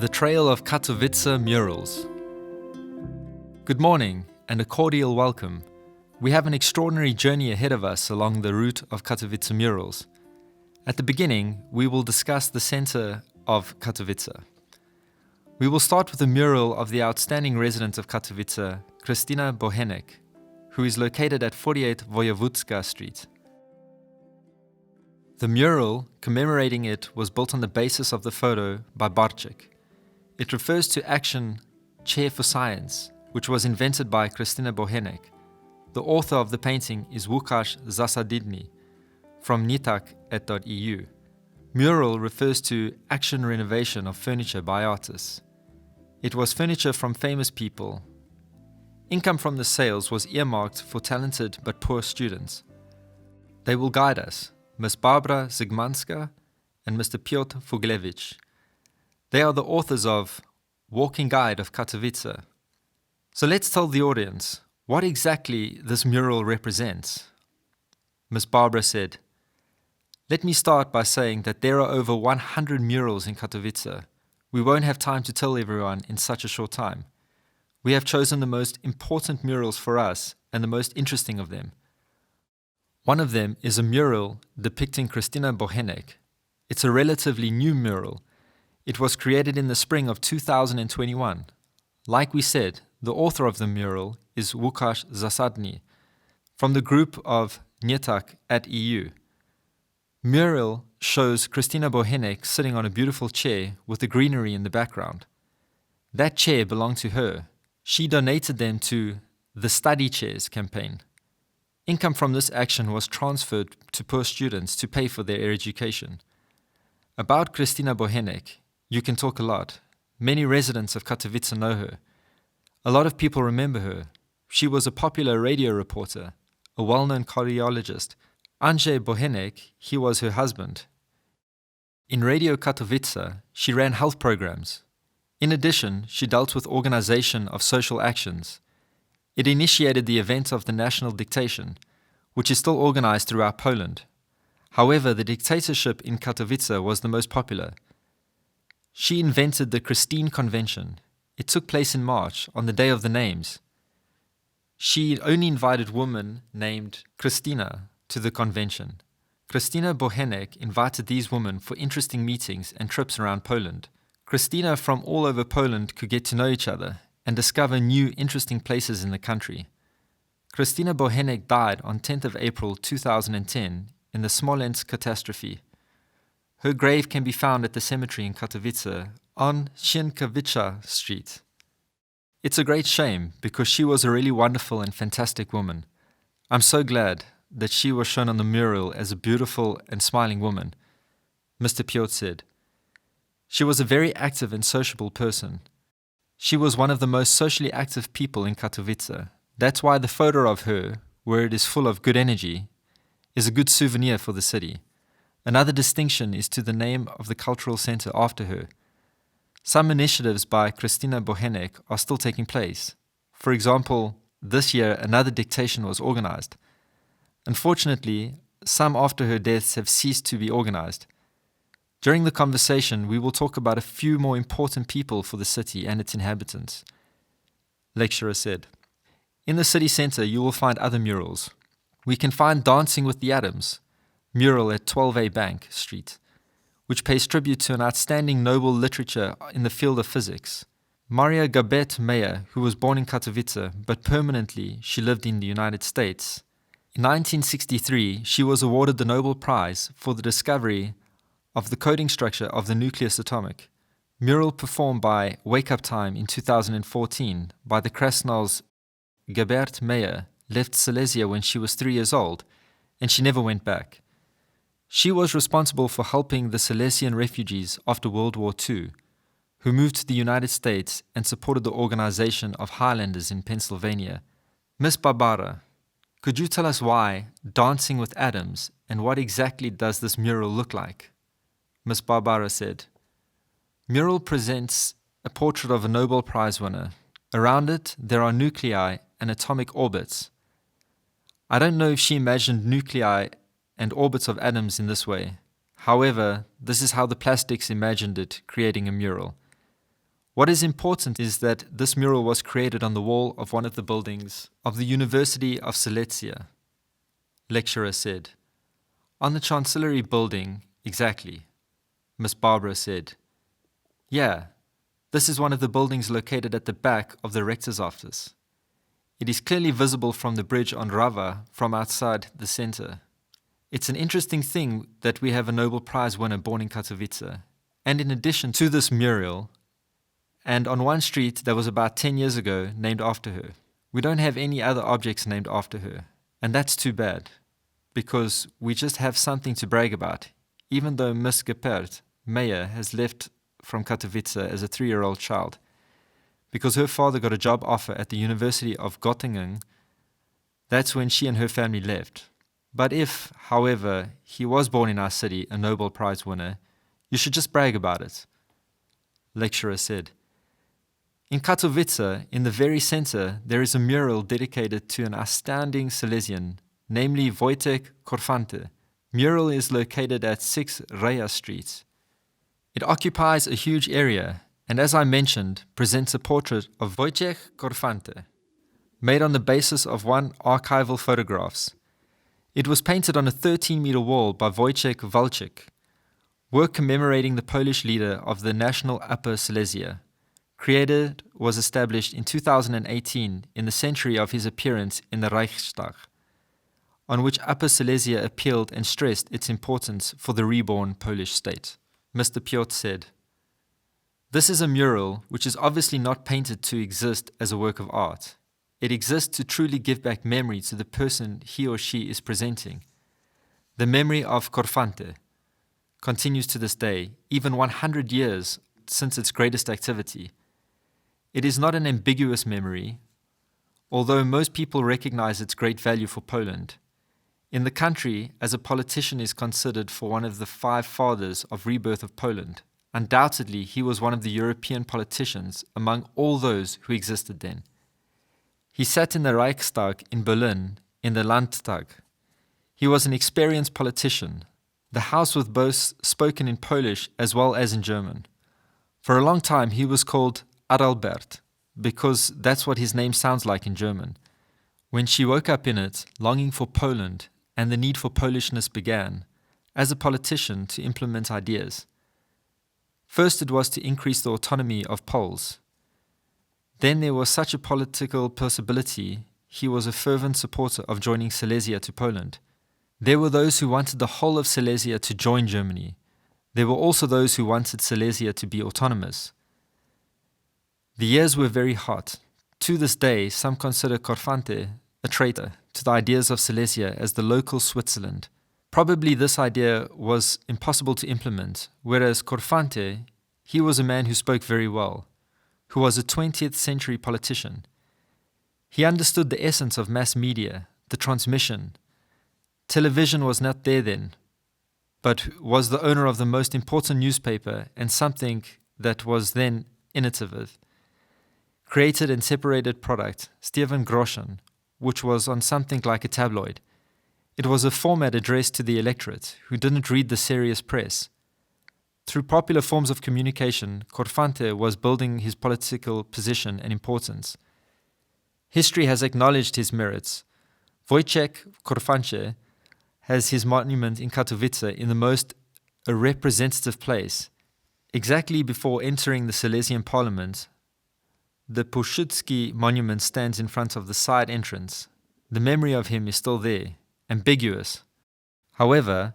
The Trail of Katowice Murals. Good morning and a cordial welcome. We have an extraordinary journey ahead of us along the route of Katowice murals. At the beginning, we will discuss the center of Katowice. We will start with a mural of the outstanding resident of Katowice, Krystyna Bochenek, who is located at 48 Wojewódzka Street. The mural commemorating it was built on the basis of the photo by Barczyk. It refers to Action Chair for Science, which was invented by Krystyna Bochenek. The author of the painting is Łukasz Zasadny from nitak.eu. Mural refers to action renovation of furniture by artists. It was furniture from famous people. Income from the sales was earmarked for talented but poor students. They will guide us, Ms. Barbara Zygmanska and Mr. Piotr Fuglewicz. They are the authors of Walking Guide of Katowice. So let's tell the audience what exactly this mural represents. Ms. Barbara said, "Let me start by saying that there are over 100 murals in Katowice. We won't have time to tell everyone in such a short time. We have chosen the most important murals for us and the most interesting of them. One of them is a mural depicting Krystyna Bochenek. It's a relatively new mural. It was created in the spring of 2021. Like we said, the author of the mural is Łukasz Zasadny from the group of nitak.eu. Mural shows Krystyna Bochenek sitting on a beautiful chair with the greenery in the background. That chair belonged to her. She donated them to the Study Chairs campaign. Income from this action was transferred to poor students to pay for their education. About Krystyna Bochenek, you can talk a lot. Many residents of Katowice know her. A lot of people remember her. She was a popular radio reporter, a well-known cardiologist. Andrzej Bochenek, he was her husband. In Radio Katowice, she ran health programs. In addition, she dealt with organization of social actions. It initiated the event of the national dictation, which is still organized throughout Poland. However, the dictatorship in Katowice was the most popular. She invented the Christine Convention. It took place in March, on the Day of the Names. She only invited women named Krystyna to the convention. Krystyna Bochenek invited these women for interesting meetings and trips around Poland. Krystyna from all over Poland could get to know each other and discover new interesting places in the country. Krystyna Bochenek died on 10th of April 2010 in the Smolensk catastrophe. Her grave can be found at the cemetery in Katowice on Sienkiewicza Street. It's a great shame because she was a really wonderful and fantastic woman. I'm so glad that she was shown on the mural as a beautiful and smiling woman, Mr. Piotr said. She was a very active and sociable person. She was one of the most socially active people in Katowice. That's why the photo of her, where it is full of good energy, is a good souvenir for the city. Another distinction is to the name of the cultural center after her. Some initiatives by Krystyna Bochenek are still taking place. For example, this year another dictation was organized. Unfortunately, some after her deaths have ceased to be organized. During the conversation, we will talk about a few more important people for the city and its inhabitants, lecturer said. In the city center, you will find other murals. We can find Dancing with the Atoms, mural at 12A Bank Street, which pays tribute to an outstanding Nobel literature in the field of physics. Maria Gabet Meyer, who was born in Katowice, but permanently she lived in the United States. In 1963, she was awarded the Nobel Prize for the discovery of the coding structure of the nucleus atomic. Mural performed by Wake Up Time in 2014 by the Krasnals. Gabet Meyer left Silesia when she was 3 years old, and she never went back. She was responsible for helping the Silesian refugees after World War II, who moved to the United States and supported the organization of Highlanders in Pennsylvania. Miss Barbara, could you tell us why Dancing with Atoms and what exactly does this mural look like? Miss Barbara said, "Mural presents a portrait of a Nobel Prize winner. Around it, there are nuclei and atomic orbits. I don't know if she imagined nuclei and orbits of atoms in this way. However, this is how the plastics imagined it, creating a mural. What is important is that this mural was created on the wall of one of the buildings of the University of Silesia. Lecturer said. On the Chancellery building, exactly. Miss Barbara said. Yeah, this is one of the buildings located at the back of the rector's office. It is clearly visible from the bridge on Rava from outside the center. It's an interesting thing that we have a Nobel Prize winner born in Katowice. And in addition to this mural, and on one street that was about 10 years ago named after her. We don't have any other objects named after her. And that's too bad, because we just have something to brag about, even though Miss Geppert, Meyer, has left from Katowice as a 3-year-old child, because her father got a job offer at the University of Göttingen. That's when she and her family left. But if, however, he was born in our city, a Nobel Prize winner, you should just brag about it. Lecturer said. In Katowice, in the very center, there is a mural dedicated to an astounding Silesian, namely Wojtek Korfanty. Mural is located at 6 Reja Street. It occupies a huge area, and as I mentioned, presents a portrait of Wojtek Korfanty, made on the basis of one archival photographs. It was painted on a 13-meter wall by Wojciech Walczyk, work commemorating the Polish leader of the National Upper Silesia. Created was established in 2018 in the century of his appearance in the Reichstag, on which Upper Silesia appealed and stressed its importance for the reborn Polish state. Mr. Piotr said, "This is a mural which is obviously not painted to exist as a work of art. It exists to truly give back memory to the person he or she is presenting. The memory of Korfanty continues to this day, even 100 years since its greatest activity. It is not an ambiguous memory, although most people recognize its great value for Poland. In the country, as a politician is considered for one of the 5 fathers of rebirth of Poland, undoubtedly he was one of the European politicians among all those who existed then. He sat in the Reichstag in Berlin, in the Landtag. He was an experienced politician. The House was both spoken in Polish as well as in German. For a long time he was called Adalbert, because that's what his name sounds like in German. When she woke up in it, longing for Poland, and the need for Polishness began, as a politician, to implement ideas. First it was to increase the autonomy of Poles. Then there was such a political possibility, he was a fervent supporter of joining Silesia to Poland. There were those who wanted the whole of Silesia to join Germany. There were also those who wanted Silesia to be autonomous. The years were very hot. To this day, some consider Korfanty a traitor to the ideas of Silesia as the local Switzerland. Probably this idea was impossible to implement, whereas Korfanty, he was a man who spoke very well, who was a 20th century politician. He understood the essence of mass media, the transmission. Television was not there then, but was the owner of the most important newspaper and something that was then innovative. Created and separated product, Steven Groschen, which was on something like a tabloid. It was a format addressed to the electorate, who didn't read the serious press. Through popular forms of communication, Korfanty was building his political position and importance. History has acknowledged his merits. Wojciech Korfanty has his monument in Katowice in the most representative place. Exactly before entering the Silesian parliament, the Piłsudski monument stands in front of the side entrance. The memory of him is still there, ambiguous. However,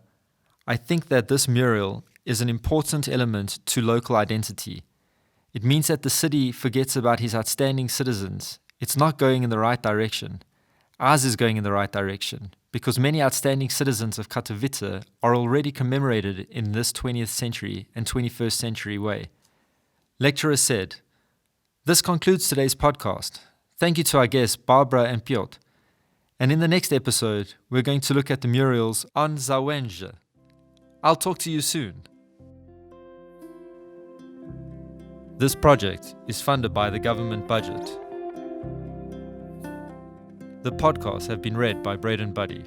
I think that this mural is an important element to local identity. It means that the city forgets about his outstanding citizens. It's not going in the right direction. Ours is going in the right direction, because many outstanding citizens of Katowice are already commemorated in this 20th century and 21st century way. Lecturer said, "This concludes today's podcast. Thank you to our guests, Barbara and Piotr. And in the next episode, we're going to look at the murals on Załęcze. I'll talk to you soon." This project is funded by the government budget. The podcasts have been read by Braden Buddy.